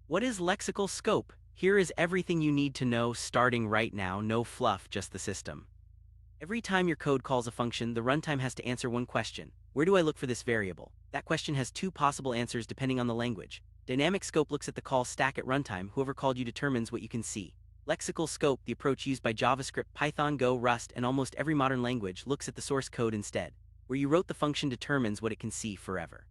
What is lexical scope? Here is everything you need to know starting right now, no fluff, just the system. Every time your code calls a function, the runtime has to answer one question. Where do I look for this variable? That question has two possible answers depending on the language. Dynamic scope looks at the call stack at runtime. Whoever called you determines what you can see. Lexical scope, the approach used by JavaScript, Python, Go, Rust, and almost every modern language, looks at the source code instead. Where you wrote the function determines what it can see forever.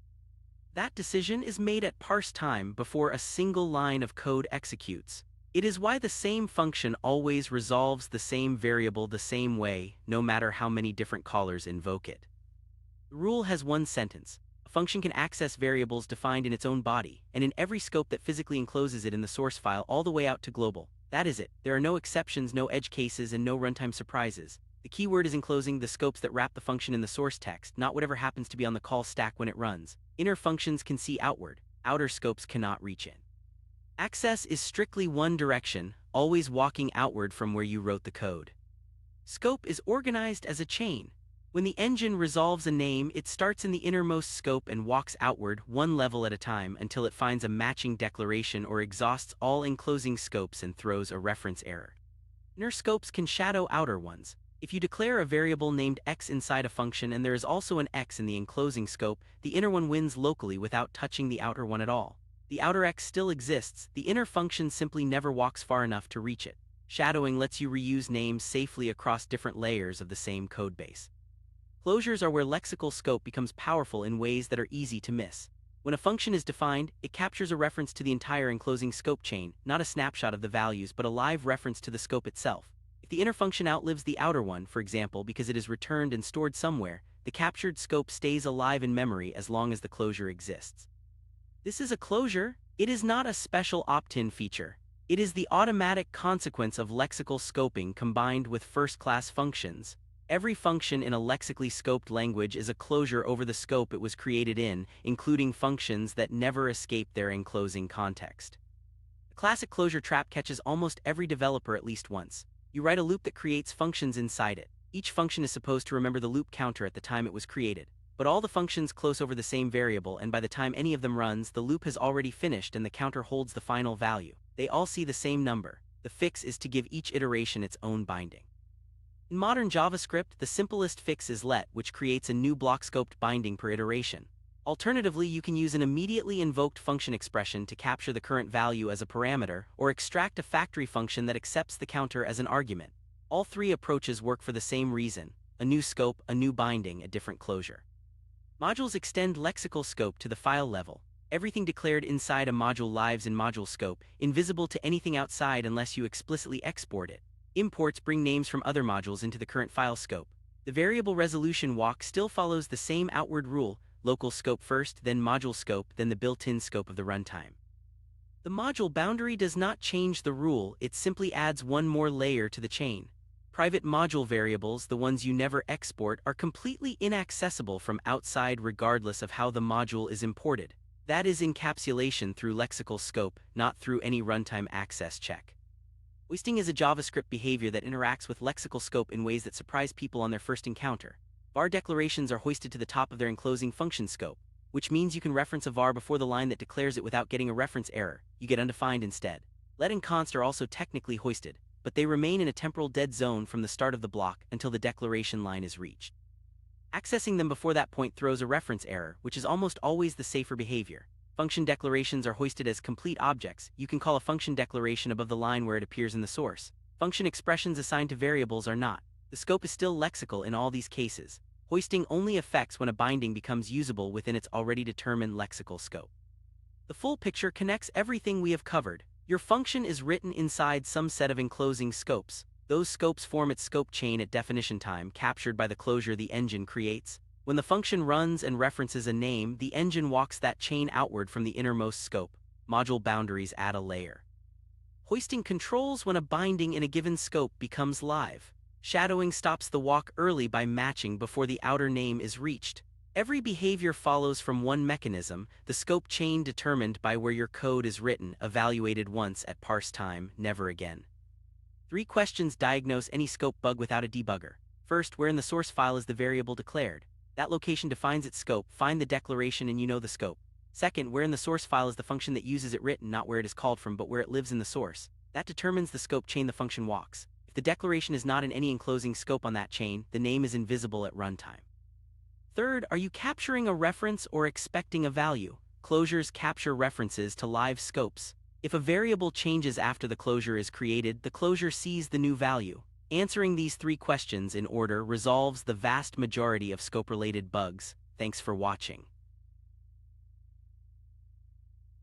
That decision is made at parse time before a single line of code executes. It is why the same function always resolves the same variable the same way, no matter how many different callers invoke it. The rule has one sentence. A function can access variables defined in its own body, and in every scope that physically encloses it in the source file all the way out to global. That is it. There are no exceptions, no edge cases, and no runtime surprises. The key word is enclosing, the scopes that wrap the function in the source text, not whatever happens to be on the call stack when it runs. Inner functions can see outward, outer scopes cannot reach in. Access is strictly one direction, always walking outward from where you wrote the code. Scope is organized as a chain. When the engine resolves a name, it starts in the innermost scope and walks outward one level at a time until it finds a matching declaration or exhausts all enclosing scopes and throws a reference error. Inner scopes can shadow outer ones. If you declare a variable named x inside a function and there is also an x in the enclosing scope, the inner one wins locally without touching the outer one at all. The outer x still exists, the inner function simply never walks far enough to reach it. Shadowing lets you reuse names safely across different layers of the same codebase. Closures are where lexical scope becomes powerful in ways that are easy to miss. When a function is defined, it captures a reference to the entire enclosing scope chain, not a snapshot of the values but a live reference to the scope itself. If the inner function outlives the outer one, for example, because it is returned and stored somewhere, the captured scope stays alive in memory as long as the closure exists. This is a closure. It is not a special opt-in feature. It is the automatic consequence of lexical scoping combined with first-class functions. Every function in a lexically scoped language is a closure over the scope it was created in, including functions that never escape their enclosing context. The classic closure trap catches almost every developer at least once. You write a loop that creates functions inside it. Each function is supposed to remember the loop counter at the time it was created. But all the functions close over the same variable, and by the time any of them runs, the loop has already finished and the counter holds the final value. They all see the same number. The fix is to give each iteration its own binding. In modern JavaScript, the simplest fix is let, which creates a new block-scoped binding per iteration. Alternatively, you can use an immediately invoked function expression to capture the current value as a parameter, or extract a factory function that accepts the counter as an argument. All three approaches work for the same reason: a new scope, a new binding, a different closure. Modules extend lexical scope to the file level. Everything declared inside a module lives in module scope, invisible to anything outside unless you explicitly export it. Imports bring names from other modules into the current file scope. The variable resolution walk still follows the same outward rule: local scope first, then module scope, then the built-in scope of the runtime. The module boundary does not change the rule, it simply adds one more layer to the chain. Private module variables, the ones you never export, are completely inaccessible from outside regardless of how the module is imported. That is encapsulation through lexical scope, not through any runtime access check. Hoisting is a JavaScript behavior that interacts with lexical scope in ways that surprise people on their first encounter. Var declarations are hoisted to the top of their enclosing function scope, which means you can reference a var before the line that declares it without getting a reference error. You get undefined instead. Let and const are also technically hoisted, but they remain in a temporal dead zone from the start of the block until the declaration line is reached. Accessing them before that point throws a reference error, which is almost always the safer behavior. Function declarations are hoisted as complete objects. You can call a function declaration above the line where it appears in the source. Function expressions assigned to variables are not. The scope is still lexical in all these cases. Hoisting only affects when a binding becomes usable within its already determined lexical scope. The full picture connects everything we have covered. Your function is written inside some set of enclosing scopes. Those scopes form its scope chain at definition time, captured by the closure the engine creates. When the function runs and references a name, the engine walks that chain outward from the innermost scope. Module boundaries add a layer. Hoisting controls when a binding in a given scope becomes live. Shadowing stops the walk early by matching before the outer name is reached. Every behavior follows from one mechanism, the scope chain determined by where your code is written, evaluated once at parse time, never again. 3 questions diagnose any scope bug without a debugger. First, where in the source file is the variable declared? That location defines its scope. Find the declaration and you know the scope. Second, where in the source file is the function that uses it written, not where it is called from, but where it lives in the source. That determines the scope chain the function walks. If the declaration is not in any enclosing scope on that chain, the name is invisible at runtime. Third, are you capturing a reference or expecting a value? Closures capture references to live scopes. If a variable changes after the closure is created, the closure sees the new value. Answering these three questions in order resolves the vast majority of scope-related bugs. Thanks for watching.